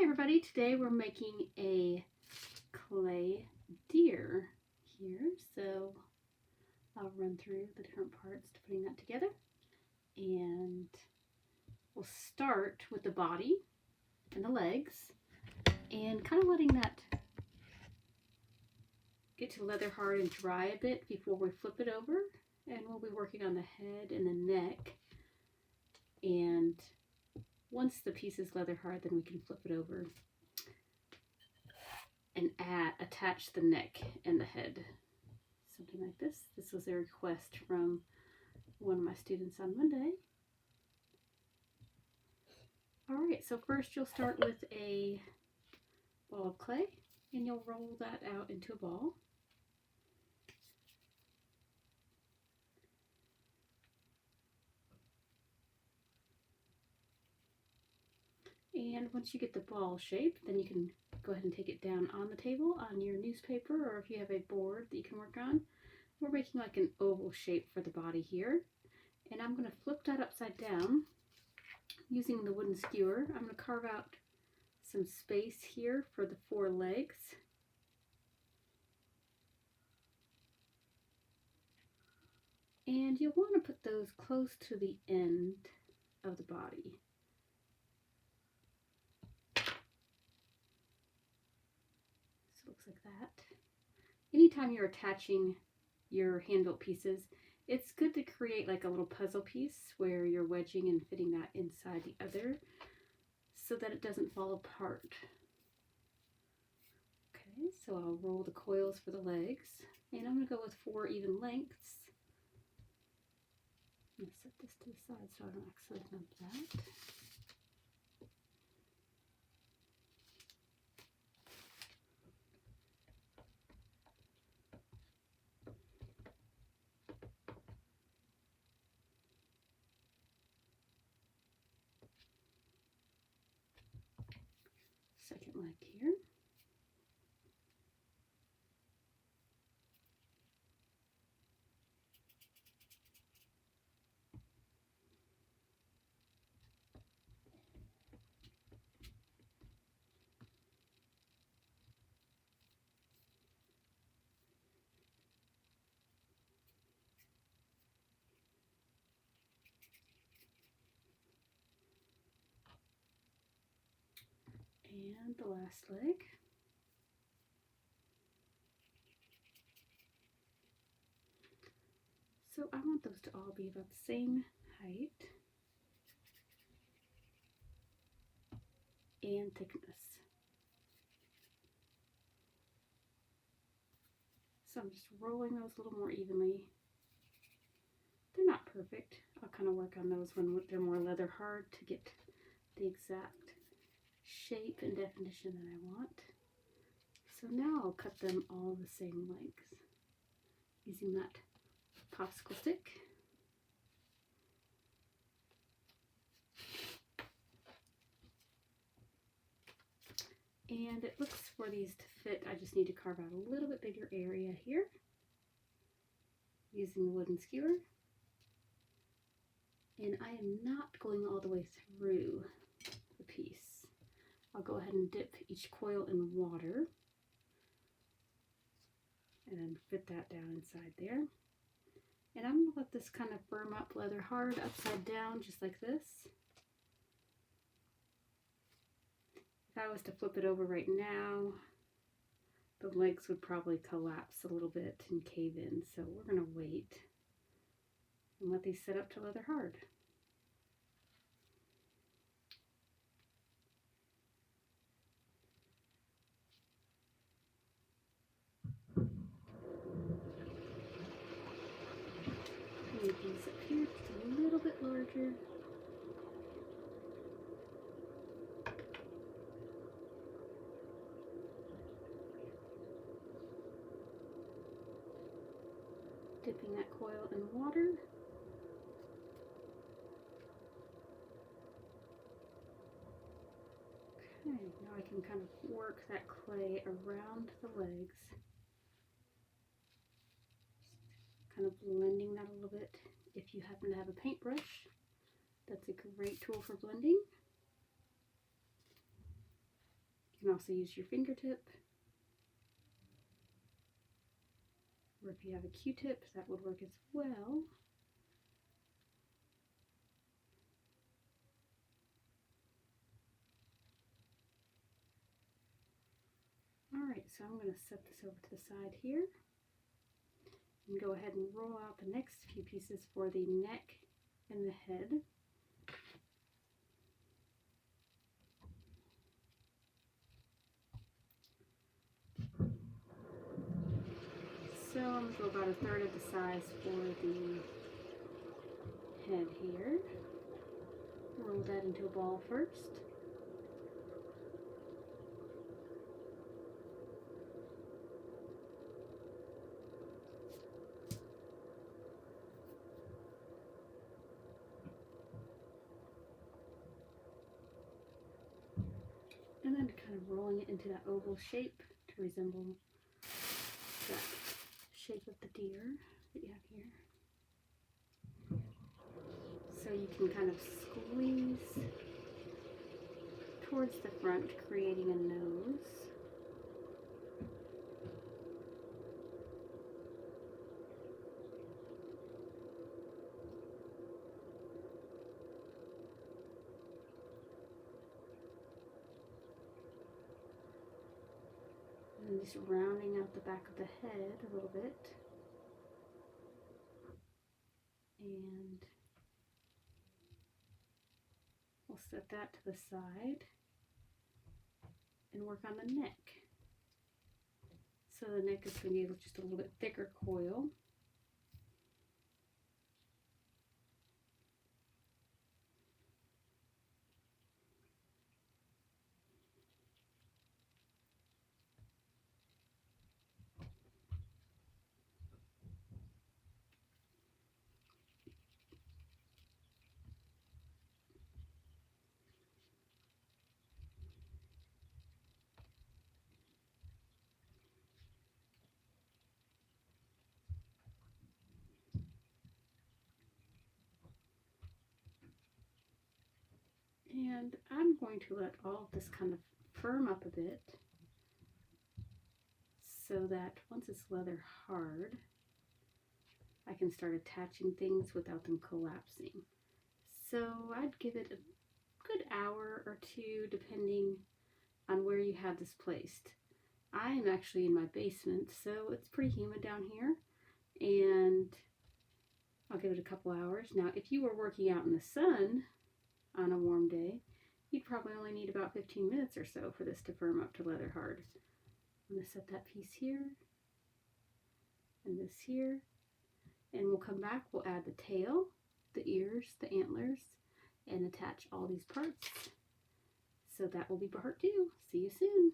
Hi everybody, today we're making a clay deer here, so I'll run through the different parts to putting that together, and we'll start with the body and the legs and kind of letting that get to leather hard and dry a bit before we flip it over, and we'll be working on the head and the neck, and once the piece is leather hard then we can flip it over and attach the neck and the head, something like this. This was a request from one of my students on Monday. Alright, so first you'll start with a ball of clay and you'll roll that out into a ball. And once you get the ball shape, then you can go ahead and take it down on the table on your newspaper, or if you have a board that you can work on. We're making like an oval shape for the body here. And I'm going to flip that upside down using the wooden skewer. I'm going to carve out some space here for the four legs. And you'll want to put those close to the end of the body. So it looks like that. Anytime you're attaching your hand-built pieces, it's good to create like a little puzzle piece where you're wedging and fitting that inside the other so that it doesn't fall apart. Okay, so I'll roll the coils for the legs, and I'm going to go with 4 even lengths. I'm going to set this to the side so I don't accidentally bump that. Second leg here. And the last leg. So I want those to all be about the same height and thickness. So I'm just rolling those a little more evenly. They're not perfect. I'll kind of work on those when they're more leather hard to get the exact shape and definition that I want. So now I'll cut them all the same length using that popsicle stick. And it looks for these to fit, I just need to carve out a little bit bigger area here using the wooden skewer. And I am not going all the way through the piece. I'll go ahead and dip each coil in water and then fit that down inside there. And I'm going to let this kind of firm up leather hard upside down just like this. If I was to flip it over right now, the legs would probably collapse a little bit and cave in. So we're going to wait and let these set up to leather hard. Make these up here just a little bit larger. Dipping that coil in water. Okay, now I can kind of work that clay around the legs. Just kind of blending that a little bit. If you happen to have a paintbrush, that's a great tool for blending. You can also use your fingertip, or if you have a Q-tip, that would work as well. Alright, so I'm going to set this over to the side here and go ahead and roll out the next few pieces for the neck and the head. So I'm going to go about 1/3 of the size for the head here. Roll that into a ball first. And then kind of rolling it into that oval shape to resemble that shape of the deer that you have here. So you can kind of squeeze towards the front, creating a nose. And just rounding out the back of the head a little bit. And we'll set that to the side and work on the neck. So the neck is going to be just a little bit thicker coil. And I'm going to let all of this kind of firm up a bit so that once it's leather hard, I can start attaching things without them collapsing. So I'd give it a good hour or two depending on where you have this placed. I am actually in my basement, so it's pretty humid down here, and I'll give it a couple hours. Now, if you were working out in the sun on a warm day, you'd probably only need about 15 minutes or so for this to firm up to leather hard. I'm going to set that piece here and this here, and we'll come back, we'll add the tail, the ears, the antlers, and attach all these parts. So that will be part 2. See you soon.